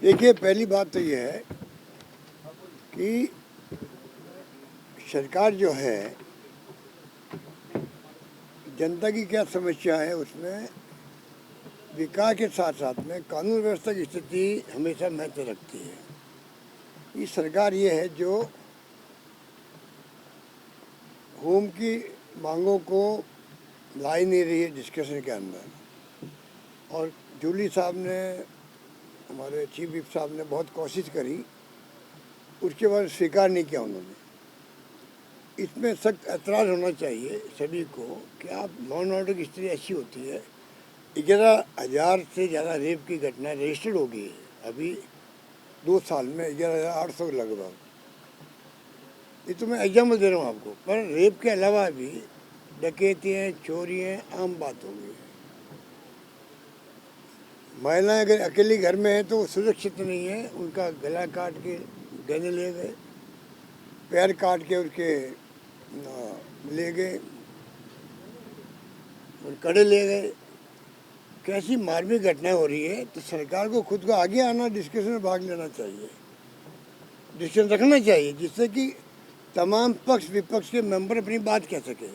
देखिए, पहली बात तो ये है कि सरकार जो है, जनता की क्या समस्या है उसमें विकास के साथ साथ में कानून व्यवस्था की स्थिति हमेशा महत्व रखती है। ये सरकार ये है जो होम की मांगों को ला ही नहीं रही है डिस्कशन के अंदर। और जूली साहब ने, हमारे चीफ विप साहब ने बहुत कोशिश करी, उसके बाद स्वीकार नहीं किया उन्होंने। इसमें सख्त ऐतराज़ होना चाहिए सभी को कि आप लॉ एंड ऑर्डर की स्थिति ऐसी होती है। 11,000 से ज़्यादा रेप की घटनाएं रजिस्टर्ड हो गई है अभी 2 साल में, 11,800 लगभग। ये तो मैं एग्जाम्पल दे रहा हूँ आपको। पर रेप के अलावा भी डकैतियाँ, चोरियाँ आम बात हो गई है। महिलाएं अगर अकेली घर में है तो वो सुरक्षित नहीं है। उनका गला काट के गले ले गए, पैर काट के उसके ले गए और कड़े ले गए। कैसी मार्मिक घटनाएं हो रही है। तो सरकार को खुद को आगे आना, डिस्कशन में भाग लेना चाहिए, डिस्कशन रखना चाहिए, जिससे कि तमाम पक्ष विपक्ष के मेंबर अपनी बात कह सके।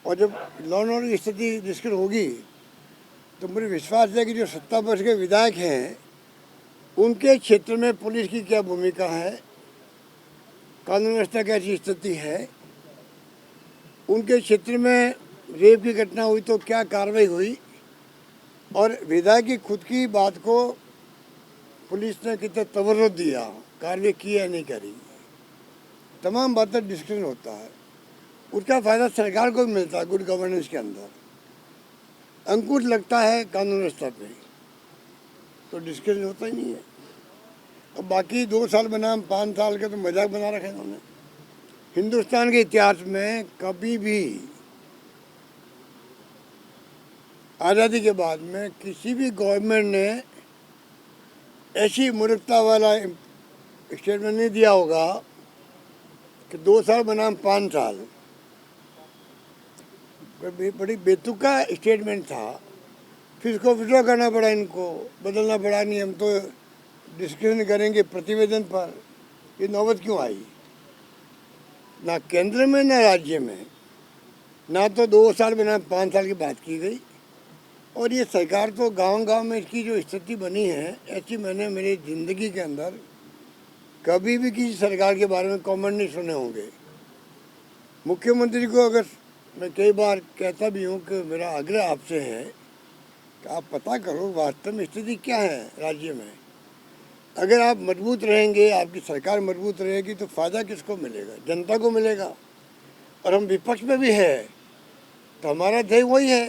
और जब लॉ एंड ऑर्डर की स्थिति डिस्कस होगी तो मुझे विश्वास है कि जो सत्ता पक्ष के विधायक हैं उनके क्षेत्र में पुलिस की क्या भूमिका है, कानून व्यवस्था कैसी स्थिति है, उनके क्षेत्र में रेप की घटना हुई तो क्या कार्रवाई हुई, और विधायक की खुद की बात को पुलिस ने कितना तवज्जो दिया, कार्रवाई की या नहीं करी, तमाम बातें डिस्कशन होता है। उसका फ़ायदा सरकार को भी मिलता है। गुड गवर्नेंस के अंदर अंकुश लगता है कानून व्यवस्था पे, तो डिस्कशन होता ही नहीं है। अब बाकी 2 साल बनाम 5 साल का तो मजाक बना रखे उन्होंने। हिंदुस्तान के इतिहास में कभी भी आज़ादी के बाद में किसी भी गवर्नमेंट ने ऐसी मूर्खता वाला स्टेटमेंट नहीं दिया होगा कि 2 साल बनाम 5 साल। बड़ी बेतुका स्टेटमेंट था। फिर इसको विड्रॉ करना पड़ा, इनको बदलना पड़ा। नहीं, हम तो डिस्कशन करेंगे प्रतिवेदन पर। ये नौबत क्यों आई? ना केंद्र में ना राज्य में, ना तो 2 साल बनाम 5 साल की बात की गई। और ये सरकार तो गांव-गांव में इसकी जो स्थिति बनी है, ऐसी मैंने मेरी ज़िंदगी के अंदर कभी भी किसी सरकार के बारे में कमेंट नहीं सुने होंगे। मुख्यमंत्री को अगर मैं कई बार कहता भी हूँ कि मेरा आग्रह आपसे है कि आप पता करो वास्तव में स्थिति क्या है राज्य में। अगर आप मजबूत रहेंगे, आपकी सरकार मजबूत रहेगी तो फ़ायदा किसको मिलेगा? जनता को मिलेगा। और हम विपक्ष में भी है तो हमारा ध्येय वही है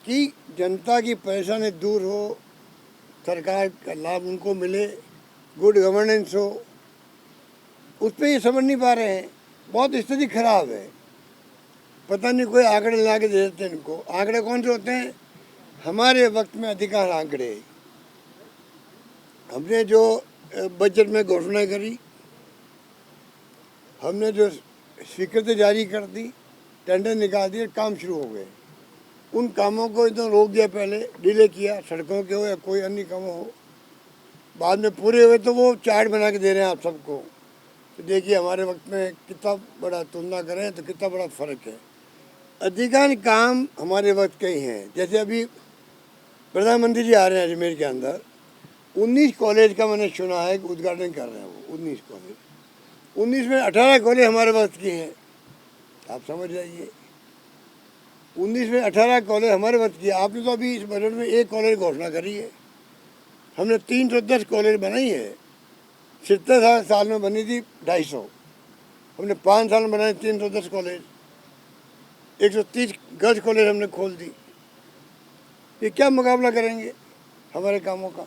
कि जनता की परेशानी दूर हो, सरकार का लाभ उनको मिले, गुड गवर्नेंस हो। उस पर ये समझ नहीं पा रहे हैं। बहुत स्थिति खराब है। पता नहीं कोई आंकड़े ला के दे देते हैं इनको। आंकड़े कौन से होते हैं? हमारे वक्त में अधिकांश आंकड़े हमने जो बजट में घोषणा करी, हमने जो स्वीकृति जारी कर दी, टेंडर निकाल दिए, काम शुरू हो गए। उन कामों को एकदम रोक दिया, पहले डिले किया, सड़कों के हो या कोई अन्य काम हो। बाद में पूरे हुए तो वो चार्ट बना के दे रहे हैं आप सबको। तो देखिए हमारे वक्त में कितना बड़ा तुलना करें तो कितना बड़ा फ़र्क है। अधिकांश काम हमारे वक्त के ही हैं। जैसे अभी प्रधानमंत्री जी आ रहे हैं अजमेर के अंदर, 19 कॉलेज का मैंने सुना है कि उद्घाटन कर रहे हैं वो। 19 कॉलेज, 19 में 18 कॉलेज हमारे वक्त की हैं। आप समझ जाइए, 19 में 18 कॉलेज हमारे वक्त की। आपने तो अभी इस बजट में 1 कॉलेज घोषणा करी है। हमने 310 कॉलेज बनाई है। 70 साल में बनी थी 250, हमने 5 साल में बनाए 310 कॉलेज। 130 गर्ल्स कॉलेज हमने खोल दी। ये क्या मुकाबला करेंगे हमारे कामों का?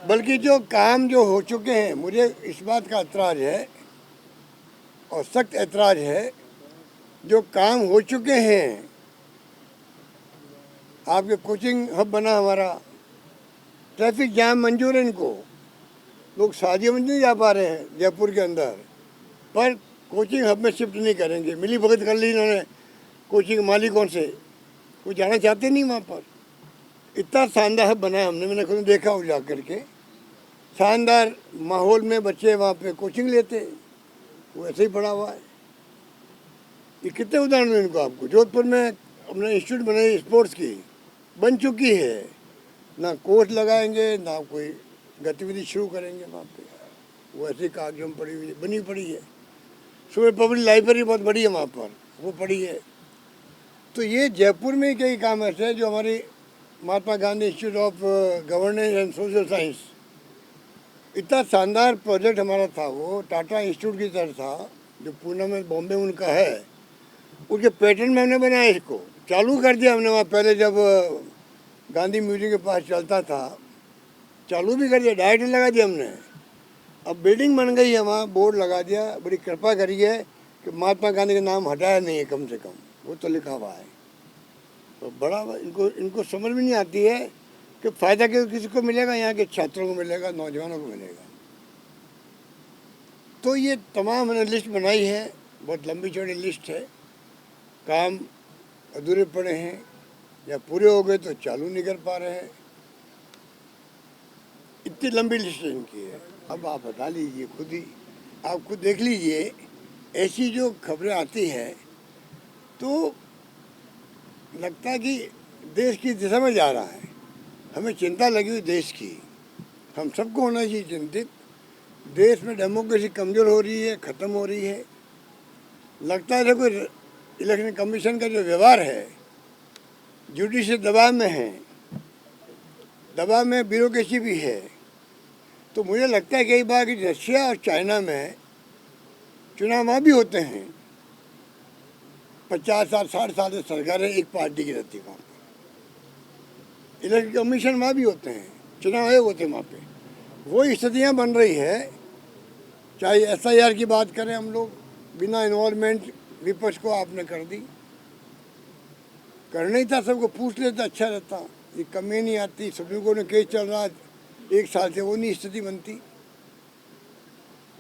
बल्कि जो काम जो हो चुके हैं, मुझे इस बात का ऐतराज़ है और सख्त ऐतराज़ है, जो काम हो चुके हैं। आपके कोचिंग हब बना हमारा, ट्रैफिक जाम मंजूर है इनको। लोग शादियों में नहीं जा पा रहे हैं जयपुर के अंदर, पर कोचिंग हब में शिफ्ट नहीं करेंगे। मिली भगत कर ली इन्होंने कोचिंग मालिकों से, कोई जाना चाहते नहीं वहाँ पर। इतना शानदार हब बनाया हमने, मैंने खुद देखा हो जा करके। शानदार माहौल में बच्चे वहाँ पे कोचिंग लेते, वो ऐसे ही पढ़ा हुआ है। ये कितने उदाहरण हैं इनको आपको। जोधपुर में हमने इंस्टीट्यूट बनाई स्पोर्ट्स की, बन चुकी है, ना कोच लगाएंगे ना कोई गतिविधि शुरू करेंगे वहाँ पे, वो ऐसे कागजों में पड़ी हुई है, बनी पड़ी है। सुबह पब्लिक लाइब्रेरी बहुत बड़ी है वहाँ पर, वो पड़ी है। तो ये जयपुर में कई काम ऐसे हैं जो हमारी Mahatma Gandhi institute of governance and social science, इतना शानदार प्रोजेक्ट हमारा था, वो टाटा इंस्टीट्यूट की तरह था, जो पूना में बॉम्बे में उनका है, उनके पैटर्न में हमने बनाया, इसको चालू कर दिया हमने वहाँ। पहले जब गांधी म्यूजियम के पास चलता था, चालू भी कर दिया, डायरेक्ट लगा दिया हमने। अब बिल्डिंग बन गई है वहाँ, बोर्ड लगा दिया, बड़ी कृपा करी है कि महात्मा गांधी का नाम हटाया नहीं है, कम से कम वो तो लिखा हुआ है। तो बड़ा इनको समझ में नहीं आती है कि फ़ायदा किसी को मिलेगा, यहाँ के छात्रों को मिलेगा, नौजवानों को मिलेगा। तो ये तमाम मैंने लिस्ट बनाई है, बहुत लंबी चौड़ी लिस्ट है। काम अधूरे पड़े हैं या पूरे हो गए तो चालू नहीं कर पा रहे हैं, इतनी लंबी लिस्ट इनकी है। अब आप बता लीजिए खुद ही, आप खुद देख लीजिए, ऐसी जो खबरें आती हैं तो लगता है कि देश की दिशा में जा रहा है। हमें चिंता लगी हुई देश की, हम सबको होना चाहिए चिंतित। देश में डेमोक्रेसी कमज़ोर हो रही है, ख़त्म हो रही है। लगता है देखो, इलेक्शन कमीशन का जो व्यवहार है, जुडिशल दबाव में है, दबाव में ब्यूरोक्रेसी भी है। तो मुझे लगता है कई बार कि रशिया और चाइना में चुनाव वहाँ भी होते हैं, 50 साल 60 साल से सरकारें एक पार्टी की रहती है वहाँ पर। इलेक्शन कमीशन वहाँ भी होते हैं, चुनाव आयोग होते हैं वहाँ पे। वो स्थितियाँ बन रही है। चाहे SIR की बात करें हम लोग, बिना इन्वॉल्वमेंट विपक्ष को आपने कर दी, करना ही था, सबको पूछ लेता अच्छा रहता। ये कमी नहीं आती, सुप्रीम कोर्ट में केस चल रहा है 1 साल से, वो नहीं स्थिति बनती।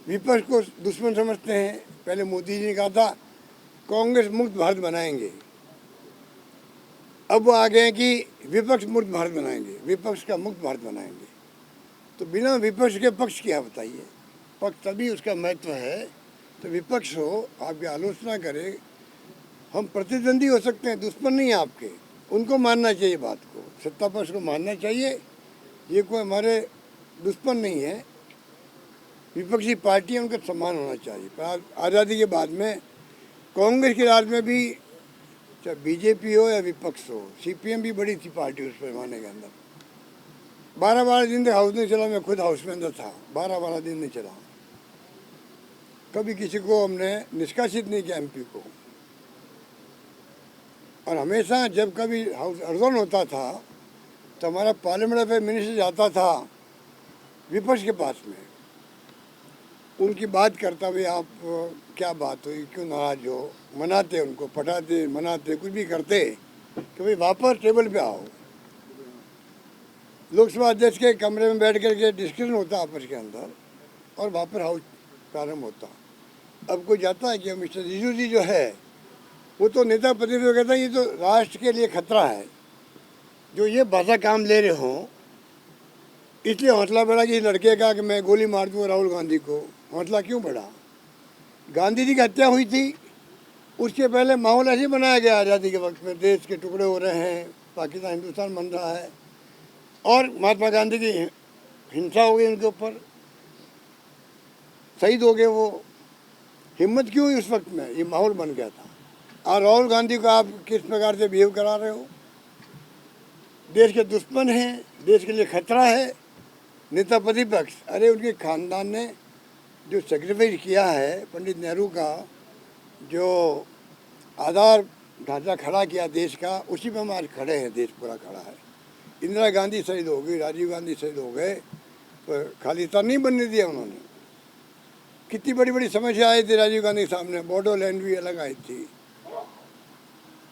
विपक्ष को दुश्मन समझते हैं। पहले मोदी जी ने कहा था कांग्रेस मुक्त भारत बनाएंगे, अब वो आ गए हैं कि विपक्ष मुक्त भारत बनाएंगे, विपक्ष का मुक्त भारत बनाएंगे। तो बिना विपक्ष के पक्ष क्या बताइए, पक्ष तभी उसका महत्व है। तो विपक्ष हो, आपकी आलोचना करे, हम प्रतिद्वंदी हो सकते हैं, दुश्मन नहीं है आपके, उनको मानना चाहिए, बात को, सत्ता पक्ष को मानना चाहिए। ये कोई हमारे दुश्मन नहीं है, विपक्षी पार्टी है, उनका सम्मान होना चाहिए। पर आज़ादी के बाद में कांग्रेस के राज में भी, चाहे बीजेपी हो या विपक्ष हो, CPM भी बड़ी थी पार्टी उस पैमाने के अंदर। 12-12 दिन तक हाउस नहीं चला, मैं खुद हाउस में अंदर था, 12-12 दिन नहीं चला। कभी किसी को हमने निष्कासित नहीं किया, MP को। और हमेशा जब कभी हाउस अर्जन होता था तो हमारा पार्लियामेंट अफेयर मिनिस्टर जाता था विपक्ष के पास में, उनकी बात करता, भाई आप क्या बात हुई, क्यों नाराज हो, मनाते उनको, पटाते, मनाते, कुछ भी करते कि भाई वापस टेबल पे आओ। लोकसभा अध्यक्ष के कमरे में बैठ करके डिस्कशन होता आपस के अंदर, और वापस हाउस प्रारंभ होता। अब कोई जाता है कि मिस्टर रिजिजू जी जो है, वो तो नेता प्रतिपक्ष कहता है ये तो राष्ट्र के लिए खतरा है, जो ये भाषा काम ले रहे हों, इसलिए हौसला बढ़ा कि लड़के का कि मैं गोली मार दूँ राहुल गांधी को। हौसला क्यों बढ़ा? गांधी जी की हत्या हुई थी, उसके पहले माहौल ऐसे बनाया गया आज़ादी के वक्त में, देश के टुकड़े हो रहे हैं, पाकिस्तान हिंदुस्तान बन रहा है, और महात्मा गांधी की हिंसा हो गई उनके ऊपर, शहीद हो गए वो। हिम्मत क्यों हुई उस वक्त में? ये माहौल बन गया था। और राहुल गांधी को आप किस प्रकार से बिहेव करा रहे हो? देश के दुश्मन हैं, देश के लिए खतरा है, नेता प्रतिपक्ष। अरे उनके खानदान ने जो सेक्रीफाइस किया है, पंडित नेहरू का जो आधार ढांचा खड़ा किया देश का, उसी पर हम आज खड़े हैं, देश पूरा खड़ा है। इंदिरा गांधी शहीद हो गई, राजीव गांधी शहीद हो गए, पर खालिस्तान नहीं बनने दिया उन्होंने। कितनी बड़ी बड़ी समस्या आई थी राजीव गांधी के सामने, बोडोलैंड भी अलग आई थी,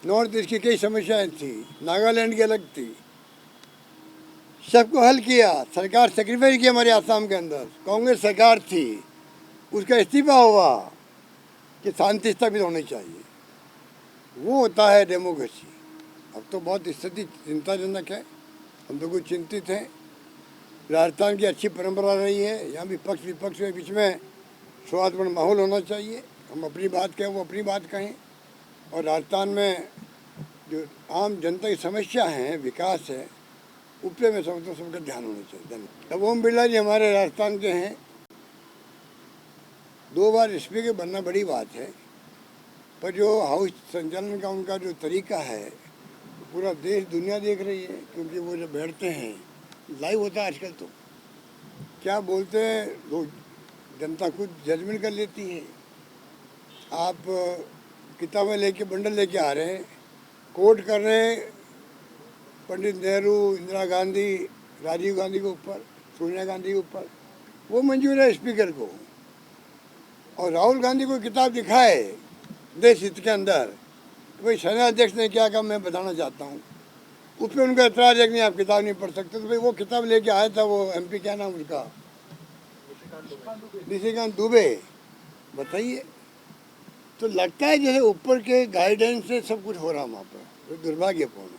नॉर्थ ईस्ट की कई समस्याएं थी, नागालैंड की अलग थी, सबको हल किया। सरकार सेक्रीफाइस किया हमारे आसाम के अंदर, कांग्रेस सरकार थी, उसका इस्तीफा हुआ कि शांति स्थापित होनी चाहिए। वो होता है डेमोक्रेसी। अब तो बहुत स्थिति चिंताजनक है, हम तो कुछ चिंतित हैं। राजस्थान की अच्छी परंपरा रही है, यहाँ भी पक्ष विपक्ष के बीच में सौहार्दपूर्ण माहौल होना चाहिए। हम अपनी बात कहें, वो अपनी बात कहें, और राजस्थान में जो आम जनता की समस्या है, विकास है, उस पर मैं समझता हूँ सबका ध्यान होना चाहिए। धन्यवाद। अब ओम बिरला जी हमारे राजस्थान के हैं, 2 बार स्पीकर बनना बड़ी बात है, पर जो हाउस संचालन का उनका जो तरीका है पूरा देश दुनिया देख रही है, क्योंकि वो जब बैठते हैं लाइव होता है आजकल, तो क्या बोलते हैं लोग, जनता खुद जजमेंट कर लेती है। आप किताबें लेके बंडल लेके आ रहे हैं, कोट कर रहे हैं पंडित नेहरू, इंदिरा गांधी, राजीव गांधी के ऊपर, सोनिया गांधी के ऊपर, वो मंजूर है स्पीकर को। और राहुल गांधी को किताब दिखाए देश हित के अंदर, तो भाई सेना अध्यक्ष ने क्या कहा मैं बताना चाहता हूँ, उस पर उनका एतराज है कि नहीं आप किताब नहीं पढ़ सकते। तो भाई वो किताब लेके आया था वो MP, क्या नाम उसका, निशिकांत दुबे, बताइए। तो लगता है जैसे ऊपर के गाइडेंस से सब कुछ हो रहा वहाँ पर, दुर्भाग्यपूर्ण।